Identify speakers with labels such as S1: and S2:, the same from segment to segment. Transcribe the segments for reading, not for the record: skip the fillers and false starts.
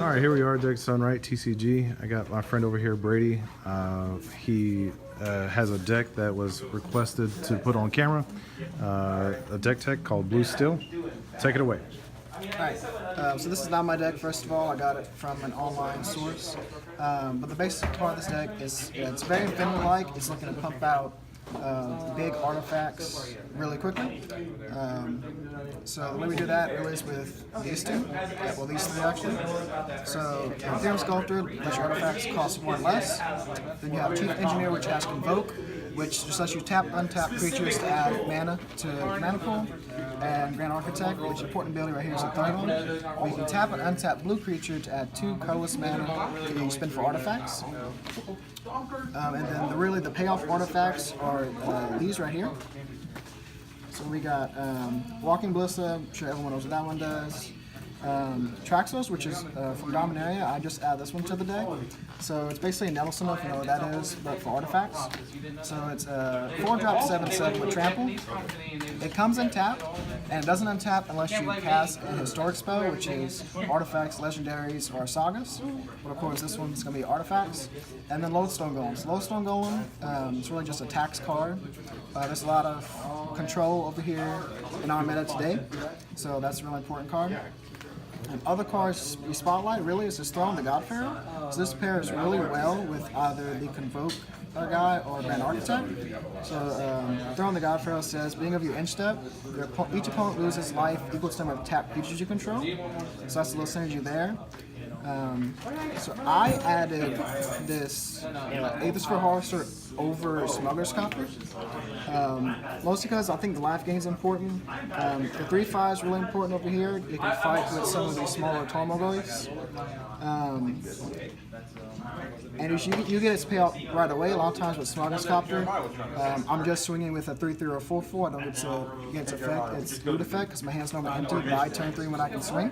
S1: All right, here we are, Deck Sunright TCG. I got my friend over here, Brady. He has a deck that was requested to put on camera, a deck tech called Blue Steel. Take it away.
S2: Alright, so this is not my deck, first of all. I got it from an online source. But the basic part of this deck is it's very Infinity-like. It's looking to pump out big artifacts really quickly. So the way we do that really is with these two. Well, these three actually. So Etherium Sculptor lets your artifacts cost 1 less. Then you have Chief Engineer, which has Convoke, which just lets you tap untap creatures to add mana to mana pool. And Grand Architect, which is important ability right here, is the third one. Where you can tap an untap blue creature to add 2 colorless mana that you spend for artifacts. And then really the payoff artifacts are these right here. So we got Walking Ballista, I'm sure everyone knows what that one does. Traxos, which is from Dominaria. I just add this one to the deck. So it's basically a Nelson, if you know what that is, but for artifacts. So it's 4-drop 7/7 with trample. It comes in tap, and it doesn't untap unless you cast a historic spell, which is artifacts, legendaries, or sagas. But of course, this one's going to be artifacts. And then Lodestone Golem. So Lodestone Golem is really just a tax card. There's a lot of control over here in our meta today, so that's a really important card. And other cards we spotlight really is just Throne, the God-Pharaoh. So this pairs really well with either the Convoke guy or Grand Architect. So Throne, the God-Pharaoh says, being of your inch step, each opponent loses life equal to the number of tapped creatures you control. So that's a little synergy there. So I added this Aethersphere Harvester over Smuggler's Copter, mostly because I think the life gain is important. The 3/5 is really important over here. You can fight with some of these smaller Tormogoys. And if you get its payout right away, a lot of times with Smuggler's Copter, I'm just swinging with a 3/3 or 4/4. I don't get to get its effect, its loot effect, because my hand's normally empty by turn 3 when I can swing.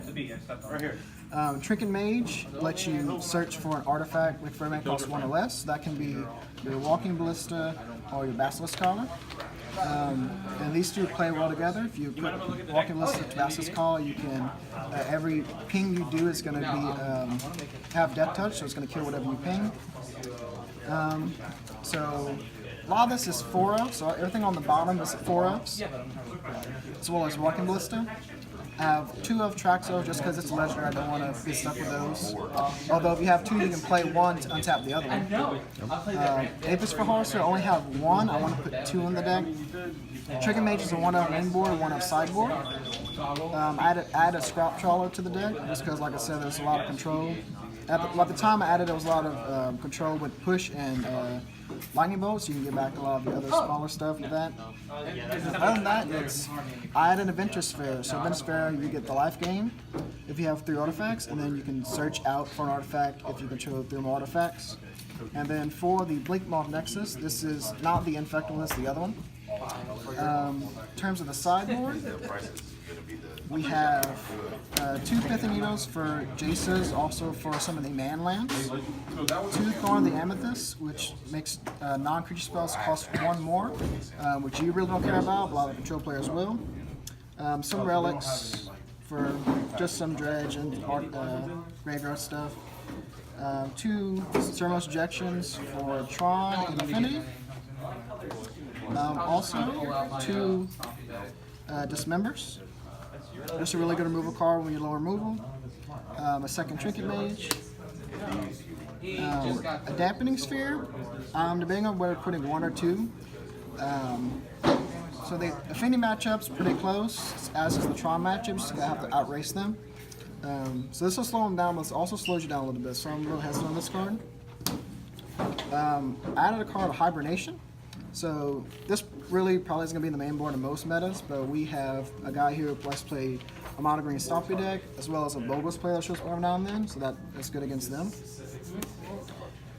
S2: Trinket Mage lets you search for an artifact with mana cost 1 or less. That can be your Walking Ballista or your Basilisk Collar. And these two play well together. If you put Walking Ballista to Basilisk Collar, you can every ping you do is going to be have Death Touch, so it's going to kill whatever you ping. So a lot of this is 4-ups, so everything on the bottom is 4-ups, as well as Walking Ballista. I have 2 of Traxos just because it's a legendary. I don't want to get stuck with those. Although if you have 2, you can play 1 to untap the other one. Aethersphere Harvester, I only have 1. I want to put 2 in the deck. Trinket Mage is a 1 of main board, 1 of sideboard. I added a Scrap Trawler to the deck just because, like I said, there's a lot of control. At the time I added, there was a lot of control with push and lightning bolts. You can get back a lot of the other smaller stuff with that. Other than that, I added Inventors Fair. So Inventors Fair, you get the life gain if you have 3 artifacts, and then you can search out for an artifact if you control 3 more artifacts. And then for the Blinkmoth Nexus, this is not the Infected one, it's the other one. In terms of the sideboard, we have 2 Pithing Needles for Jaces, also for some of the man lands. 2 Thorn of Amethyst, which makes non-creature spells cost 1 more, which you really don't care about, but a lot of control players will. Some relics for just some dredge and graveyard stuff. 2 Ceremonious Rejections for Tron and Affinity. Also 2 Dismembers. Just a really good removal card when you low removal. A second Trinket Mage. A Dampening Sphere. I'm debating on whether putting 1 or 2. So the Affinity matchup's pretty close, as is the Tron matchup. Just gonna have to outrace them. So this will slow them down, but this also slows you down a little bit. So I'm real hesitant on this card. I added a card, Hibernation. So this really probably is going to be in the main board in most metas, but we have a guy here who likes to play a mono green Stompy deck, as well as a Bogus player that shows up every now and then, so that's good against them.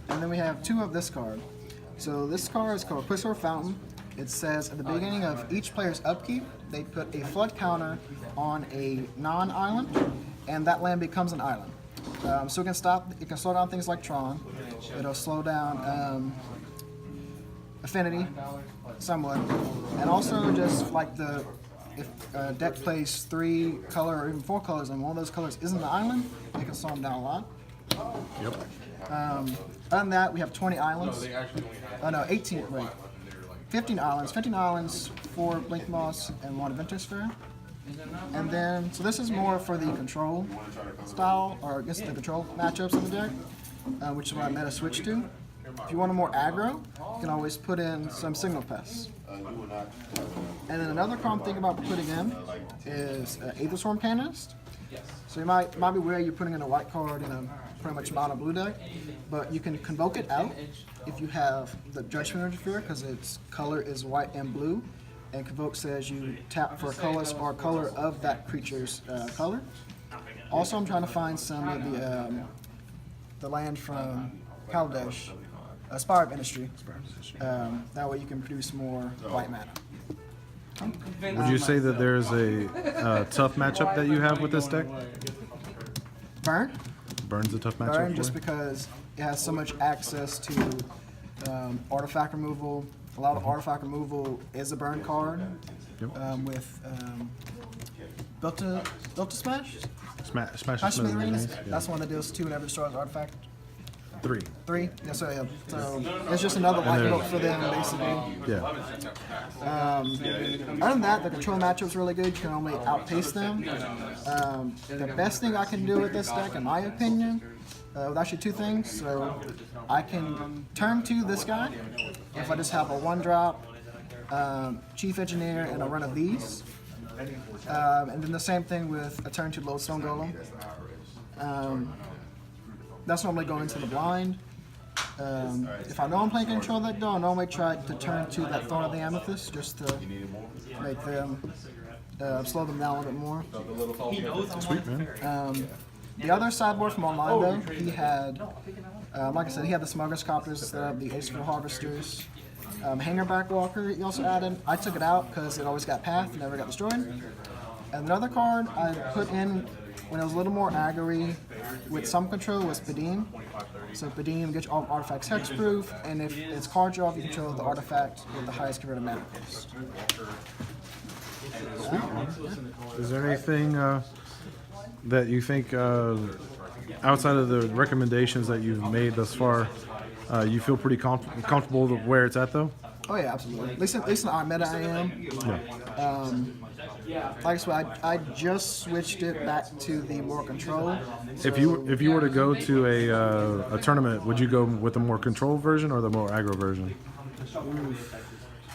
S2: And then we have 2 of this card. So this card is called Quicksilver Fountain. It says at the beginning of each player's upkeep, they put a flood counter on a non-island, and that land becomes an island. So it can slow down things like Tron. It'll slow down Affinity somewhat, and also just like if a deck plays 3 color or even 4 colors and one of those colors isn't the island, it can slow them down a lot.
S1: Yep.
S2: Other than that, we have 20 islands. Oh no, 18, wait. 15 islands. 15 islands, 4 Blinkmoths, and 1 Inventors Fair. And then, so this is more for the control style, or I guess the control matchups of the deck, which is what I meta switch to. If you want a more aggro, you can always put in some Signal Pests. And then another common thing about putting in is Aethersworm Canonist. So you might be wary you're putting in a white card in a pretty much mono blue deck, but you can convoke it out if you have the Judgment Interfere, because its color is white and blue, and convoke says you tap for a colorless or color of that creature's color. Also, I'm trying to find some of the land from Kaladesh, Spire of Industry. That way you can produce more white mana.
S1: Would you say that there's a tough matchup that you have with this deck?
S2: Burn?
S1: Burn's a tough matchup.
S2: Burn,
S1: for
S2: just
S1: you?
S2: because it has so much access to artifact removal. A lot of artifact removal is a burn card.
S1: Yep.
S2: With built to smash.
S1: Smash
S2: Smash
S1: Smithereens,
S2: Smithereens.
S1: yeah.
S2: That's one that deals 2 whenever it destroys artifact.
S1: 3.
S2: 3. Yeah, so it's just another white book for them, basically.
S1: Yeah.
S2: Other than that, the control matchup's really good. You can only outpace them. The best thing I can do with this deck, in my opinion, with actually 2 things. So I can turn 2 this guy if I just have a 1-drop, Chief Engineer, and a run of these. And then the same thing with a turn 2 Lodestone Golem. That's normally going into the blind. If I know I'm playing control deck though, I normally try to turn to that Thorn of the Amethyst just to make them slow them down a little bit more.
S1: Sweet, man.
S2: The other sideboard from online though, he had, like I said, he had the Smugger's Copters instead of the Aethersphere Harvesters. Hangerback Walker he also added. I took it out because it always got path, never got destroyed. And another card I put in when it was a little more aggro with some control was Pithing. So Pithing gets all artifacts hexproof, and if it's card draw, you control the artifact with the highest converted mana cost.
S1: Is there anything that you think, outside of the recommendations that you've made thus far, you feel pretty comfortable with where it's at, though?
S2: Oh yeah, absolutely. At least in our meta I am.
S1: Yeah.
S2: Like I said, I just switched it back to the more control.
S1: If you were to go to a tournament, would you go with the more control version or the more aggro version?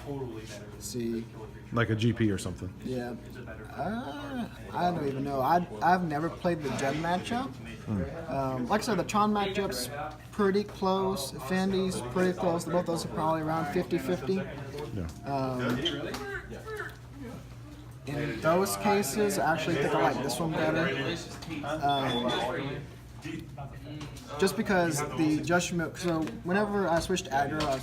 S2: Let's see.
S1: Like a GP or something.
S2: Yeah. I don't even know. I've never played the Gen matchup. Like I said, the Tron matchup's pretty close. Affinity's pretty close. Both those are probably around 50-50.
S1: Yeah.
S2: In those cases, I actually think I like this one better. Just because the Judgment, so whenever I switched to aggro, I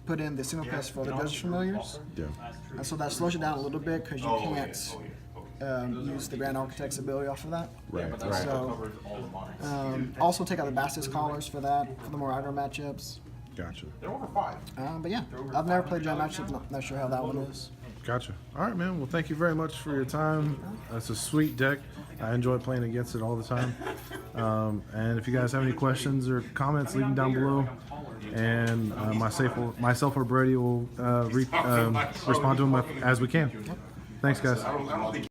S2: put in the Signal Pest for the Judgment Familiars.
S1: Yeah.
S2: And so that slows you down a little bit because you can't use the Grand Architect's ability off of that.
S1: Right.
S2: So, also take out the Basilisk Collars for that, for the more aggro matchups.
S1: Gotcha.
S2: But yeah, I've never played Gen matchup, not sure how that one is.
S1: Gotcha. All right, man. Well, thank you very much for your time. That's a sweet deck. I enjoy playing against it all the time. And if you guys have any questions or comments, leave them down below. And myself or Brady will respond to them as we can. Thanks, guys.